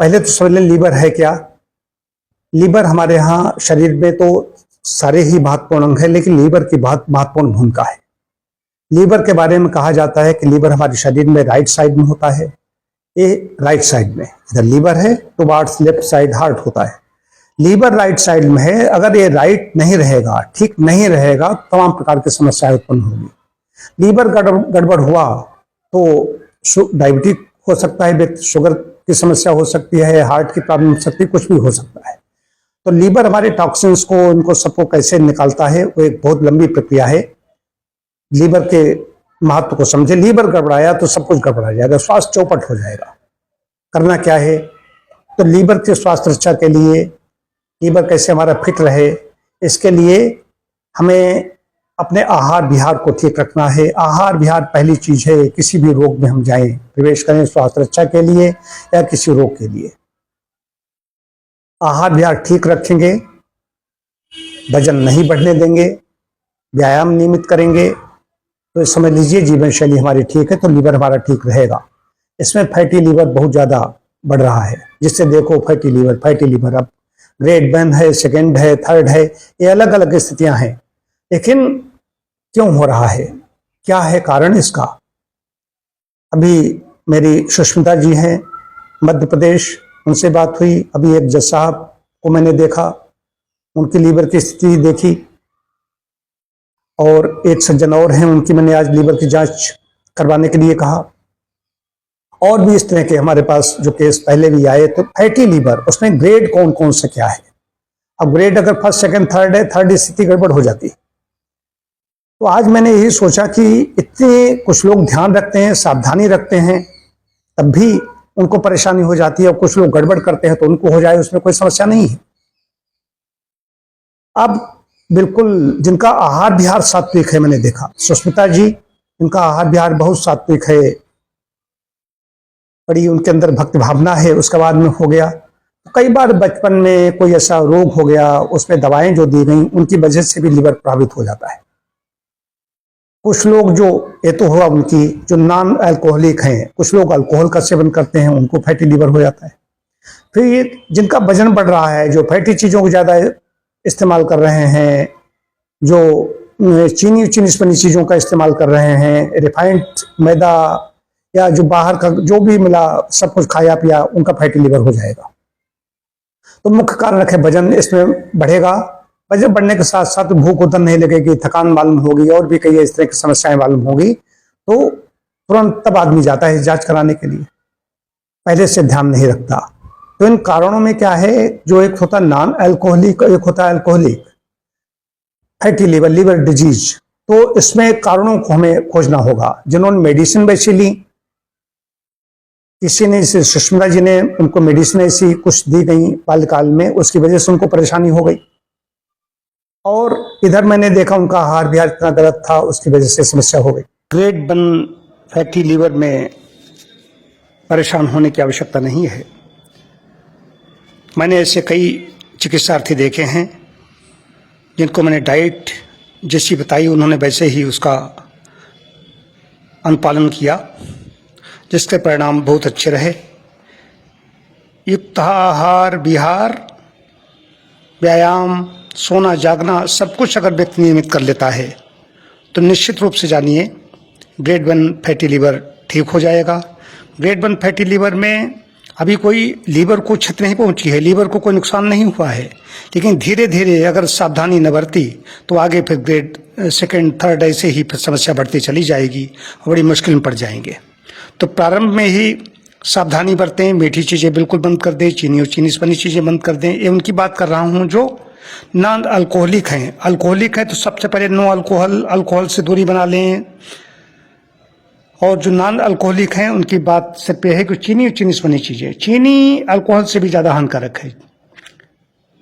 पहले तो समझ लें लीवर है क्या। लीवर हमारे यहाँ शरीर में तो सारे ही महत्वपूर्ण अंग है, लेकिन लीवर की बहुत महत्वपूर्ण भूमिका है। लीवर के बारे में कहा जाता है कि लीवर हमारे शरीर में राइट साइड में होता है। ये राइट साइड में इधर लीवर है, तो वार्ड्स लेफ्ट साइड हार्ट होता है। लीवर राइट साइड में है, अगर ये राइट नहीं रहेगा, ठीक नहीं रहेगा, तमाम प्रकार की समस्याएं उत्पन्न होगी। लीवर गड़बड़ हुआ तो डायबिटीज हो सकता है, व्यक्ति शुगर की समस्या हो सकती है, हार्ट की प्रॉब्लम हो सकती है, कुछ भी हो सकता है। तो लीवर हमारे टॉक्सिन्स को, इनको सबको कैसे निकालता है, वो एक बहुत लंबी प्रक्रिया है। लीवर के महत्व को समझे। लीवर गड़बड़ाया तो सब कुछ गड़बड़ा जाएगा, स्वास्थ्य चौपट हो जाएगा। करना क्या है, तो लीवर के स्वास्थ्य रक्षा के लिए, लीवर कैसे हमारा फिट रहे, इसके लिए हमें अपने आहार विहार को ठीक रखना है। आहार विहार पहली चीज है। किसी भी रोग में हम जाएं, प्रवेश करें स्वास्थ्य रक्षा के लिए या किसी रोग के लिए, आहार विहार ठीक रखेंगे, वजन नहीं बढ़ने देंगे, व्यायाम नियमित करेंगे, तो समझ लीजिए जीवन शैली हमारी ठीक है, तो लीवर हमारा ठीक रहेगा। इसमें फैटी लीवर बहुत ज्यादा बढ़ रहा है, जिससे देखो फैटी लीवर अब ग्रेड 1 है, सेकेंड है, थर्ड है, ये अलग अलग स्थितियां हैं। लेकिन क्यों हो रहा है, क्या है कारण इसका? अभी मेरी सुष्मिता जी हैं मध्य प्रदेश, उनसे बात हुई। अभी एक जज साहब को मैंने देखा, उनकी लीवर की स्थिति देखी, और एक सज्जन और हैं, उनकी मैंने आज लीवर की जांच करवाने के लिए कहा। और भी इस तरह के हमारे पास जो केस पहले भी आए। तो फैटी लीवर, उसमें ग्रेड कौन कौन से क्या है। अब ग्रेड अगर फर्स्ट सेकंड थर्ड है, थर्ड स्थिति गड़बड़ हो जाती है। तो आज मैंने यही सोचा कि इतने कुछ लोग ध्यान रखते हैं, सावधानी रखते हैं, तब भी उनको परेशानी हो जाती है, और कुछ लोग गड़बड़ करते हैं तो उनको हो जाए, उसमें कोई समस्या नहीं है। अब बिल्कुल जिनका आहार विहार सात्विक है, मैंने देखा सुष्मिता जी, इनका आहार विहार बहुत सात्विक है, बड़ी उनके अंदर भक्ति भावना है, उसके बाद में हो गया। तो कई बार बचपन में कोई ऐसा रोग हो गया, उसमें दवाएं जो दी गई उनकी वजह से भी लीवर प्रभावित हो जाता है। कुछ लोग जो, ये तो हुआ उनकी जो नॉन अल्कोहलिक हैं, कुछ लोग अल्कोहल का सेवन करते हैं, उनको फैटी लीवर हो जाता है। फिर जिनका वजन बढ़ रहा है, जो फैटी चीजों को ज्यादा इस्तेमाल कर रहे हैं, जो चीनी बनी चीजों का इस्तेमाल कर रहे हैं, रिफाइंड मैदा या जो बाहर का जो भी मिला सब कुछ खाया पिया, उनका फैटी लीवर हो जाएगा। तो मुख्य कारण है वजन, इसमें बढ़ेगा। वजन बढ़ने के साथ साथ भूख उधर नहीं लगेगी, थकान मालूम होगी, और भी कई इस तरह की समस्याएं मालूम होगी। तो तुरंत तब आदमी जाता है जांच कराने के लिए, पहले से ध्यान नहीं रखता। तो इन कारणों में क्या है, जो एक होता नॉन अल्कोहलिक, एक होता है अल्कोहलिक फैटी लीवर डिजीज। तो इसमें कारणों को हमें खोजना होगा। जिन्होंने मेडिसिन वैसी ली, किसी ने, जैसे सुष्मिता जी ने, उनको मेडिसिन ऐसी कुछ दी गई बाल्यकाल में, उसकी वजह से उनको परेशानी हो गई। और इधर मैंने देखा उनका आहार विहार इतना गलत था, उसकी वजह से समस्या हो गई। ग्रेड 1 फैटी लीवर में परेशान होने की आवश्यकता नहीं है। मैंने ऐसे कई चिकित्सार्थी देखे हैं जिनको मैंने डाइट जैसी बताई, उन्होंने वैसे ही उसका अनुपालन किया, जिसके परिणाम बहुत अच्छे रहे। युक्त आहार विहार, व्यायाम, सोना जागना, सब कुछ अगर व्यक्ति नियमित कर लेता है तो निश्चित रूप से जानिए ग्रेड 1 फैटी लीवर ठीक हो जाएगा। ग्रेड 1 फैटी लीवर में अभी कोई लीवर को क्षति नहीं पहुंची है, लीवर को कोई नुकसान नहीं हुआ है, लेकिन धीरे धीरे अगर सावधानी न बरती तो आगे फिर ग्रेड सेकेंड थर्ड ऐसे ही फिर समस्या बढ़ती चली जाएगी और बड़ी मुश्किल में पड़ जाएंगे। तो प्रारंभ में ही सावधानी बरतें, मीठी चीज़ें बिल्कुल बंद कर दें, चीनी और चीनी से बनी चीज़ें बंद कर दें। ये उनकी बात कर रहा हूँ जो नॉन अल्कोहलिक हैं। अल्कोहलिक है तो सबसे पहले नो अल्कोहल, अल्कोहल से दूरी बना लें। और जो नॉन अल्कोहलिक हैं उनकी बात सिर्फ यह है कि चीनी और चीनी से बनी चीज़ें, चीनी अल्कोहल से भी ज़्यादा हानिकारक है।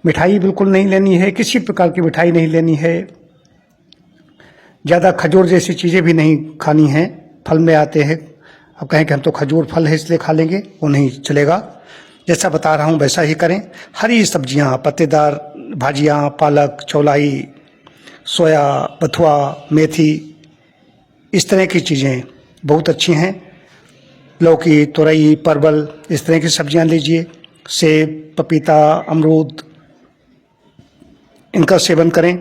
मिठाई बिल्कुल नहीं लेनी है, किसी प्रकार की मिठाई नहीं लेनी है, ज़्यादा खजूर जैसी चीज़ें भी नहीं खानी हैं। फल में आते हैं, अब कहें कि हम तो खजूर फल है इसलिए खा लेंगे, वो नहीं चलेगा। जैसा बता रहा हूँ वैसा ही करें। हरी सब्जियाँ, पत्तेदार भाजियाँ, पालक, चौलाई, सोया, बथुआ, मेथी, इस तरह की चीज़ें बहुत अच्छी हैं। लौकी, तुरई, परवल, इस तरह की सब्जियां लीजिए। सेब, पपीता, अमरूद, इनका सेवन करें।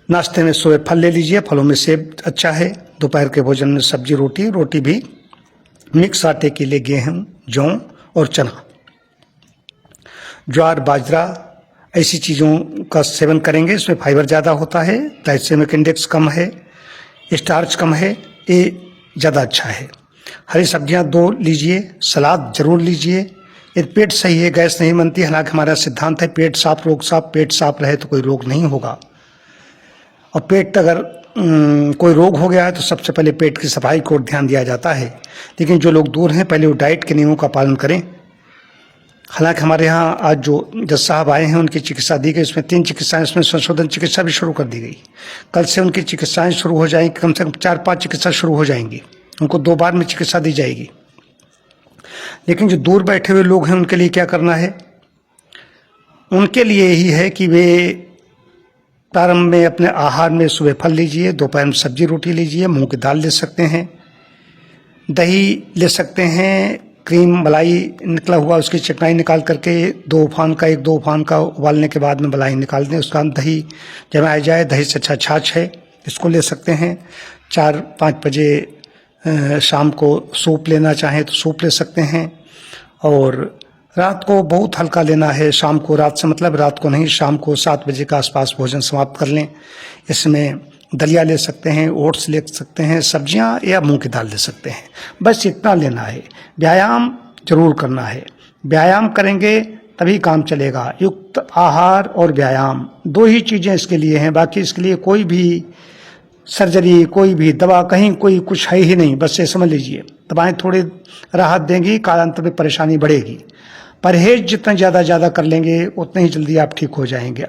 नाश्ते में सुबह फल ले लीजिए, फलों में सेब अच्छा है। दोपहर के भोजन में सब्जी, रोटी भी मिक्स आटे के लिए गेहूँ, जौ और चना, ज्वार, बाजरा, ऐसी चीज़ों का सेवन करेंगे। इसमें फाइबर ज़्यादा होता है, ग्लाइसेमिक इंडेक्स कम है, स्टार्च कम है, ये ज़्यादा अच्छा है। हरी सब्जियां 2 लीजिए, सलाद जरूर लीजिए। यदि पेट सही है, गैस नहीं बनती, हालांकि हमारा सिद्धांत है पेट साफ रोग साफ, पेट साफ रहे तो कोई रोग नहीं होगा। और पेट अगर कोई रोग हो गया है तो सबसे पहले पेट की सफाई को ध्यान दिया जाता है। लेकिन जो लोग दूर हैं, पहले वो डाइट के नियमों का पालन करें। हालांकि हमारे यहाँ आज जो जज साहब आए हैं उनकी चिकित्सा दी गई, इसमें 3 चिकित्साएं, इसमें संशोधन चिकित्सा भी शुरू कर दी गई। कल से उनकी चिकित्साएं शुरू हो जाएंगी, कम से कम 4-5 चिकित्सा शुरू हो जाएंगी। उनको 2 बार में चिकित्सा दी जाएगी। लेकिन जो दूर बैठे हुए लोग हैं उनके लिए क्या करना है? उनके लिए यही है कि वे प्रारंभ में अपने आहार में सुबह फल लीजिए, दोपहर में सब्जी रोटी लीजिए, मूंग की दाल ले सकते हैं, दही ले सकते हैं, क्रीम मलाई निकला हुआ उसकी चिकनाई निकाल करके 2 उफान का उबालने के बाद में मलाई निकाल दें, उसका दही जमाया जाए। दही से अच्छा छाछ है, इसको ले सकते हैं। 4-5 बजे शाम को सूप लेना चाहें तो सूप ले सकते हैं। और रात को बहुत हल्का लेना है, शाम को, रात से मतलब रात को नहीं, शाम को 7 बजे के आसपास भोजन समाप्त कर लें। इसमें दलिया ले सकते हैं, ओट्स ले सकते हैं, सब्जियां या मूंग की दाल ले सकते हैं। बस इतना लेना है। व्यायाम जरूर करना है, व्यायाम करेंगे तभी काम चलेगा। युक्त आहार और व्यायाम 2 ही चीज़ें इसके लिए हैं, बाकी इसके लिए कोई भी सर्जरी, कोई भी दवा, कहीं कोई कुछ है ही नहीं। बस ये समझ लीजिए, दवाएं थोड़ी राहत देंगी, कालांतर में परेशानी बढ़ेगी। परहेज जितना ज़्यादा कर लेंगे उतने ही जल्दी आप ठीक हो जाएंगे।